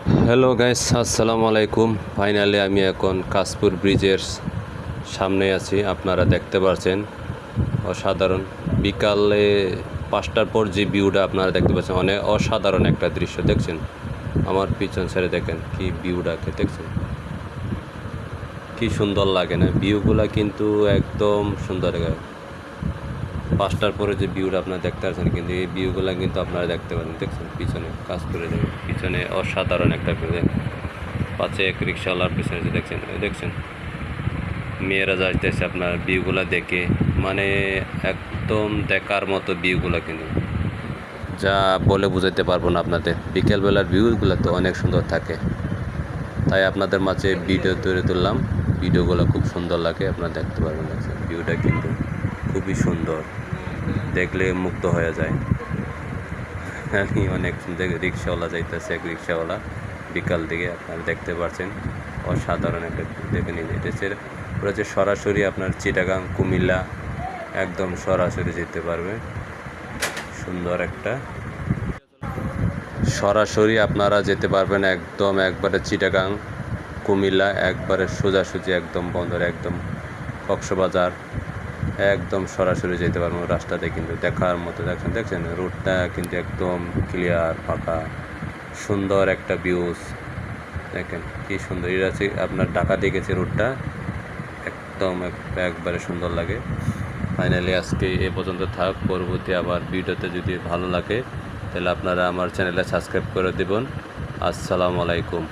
Hello guys, আসসালামু আলাইকুম। Finally আমি এখন কাশপুর ব্রিজের সামনে আছি। আপনারা দেখতে পাচ্ছেন অসাধারণ বিকালে 5টার পর যে ভিউটা আপনারা দেখতে পাচ্ছেন, অনেক অসাধারণ একটা দৃশ্য দেখছেন। আমার পিছন ছেড়ে দেখেন কি ভিউটাকে দেখছেন, কি সুন্দর লাগে না? ভিউগুলা কিন্তু একদম সুন্দর। 5টার পরে যে ভিউটা আপনারা দেখতে পাচ্ছেন, কিন্তু এই ভিউগুলো কিন্তু আপনারা দেখতে পারেন। দেখছেন পিছনে কাশপুরে পিছনে অসাধারণ একটা ভিউ। পাশে এক রিক্সাওয়ালার পিছনে যে দেখছেন মেয়েরা যাইতেছে আপনার ভিউগুলো দেখে, মানে একদম দেখার মতো ভিউগুলো, কিন্তু যা বলে বুঝাইতে পারবো না আপনাদের। বিকেলবেলার ভিউগুলো তো অনেক সুন্দর থাকে, তাই আপনাদের মাঝে ভিডিও তৈরি তুললাম। ভিডিওগুলো খুব সুন্দর লাগে, আপনারা দেখতে পারবেন। ভিউটা কিন্তু খুবই সুন্দর, দেখলে মুগ্ধ হয়ে যায়। আমি অনেক রিক্সাওয়ালা যাইতেছে, এক রিক্সাওয়ালা বিকাল দিকে আপনারা দেখতে পাচ্ছেন। অসাধারণ একটা দেখে নিয়ে যেতেছে। ওরা যে সরাসরি আপনার চিটাগাং কুমিল্লা একদম সরাসরি যেতে পারবে। সুন্দর একটা সরাসরি আপনারা যেতে পারবেন একদম, একবারে চিটাগাং কুমিল্লা একবারে সোজাসুজি একদম বন্দর, একদম কক্সবাজার একদম সরাসরি যেতে পারবো রাস্তাতে। কিন্তু দেখার মতো দেখছেন রোডটা কিন্তু একদম ক্লিয়ার, ফাঁকা, সুন্দর একটা ভিউজ। দেখেন কি সুন্দর। এটা আছে আপনার ঢাকা দিয়ে গেছে রোডটা, একদম একবারে সুন্দর লাগে। ফাইনালি আজকে এ পর্যন্ত থাক। পরবর্তী আবার ভিডিওতে যদি ভালো লাগে তাহলে আপনারা আমার চ্যানেলে সাবস্ক্রাইব করে দেবেন। আসসালামু আলাইকুম।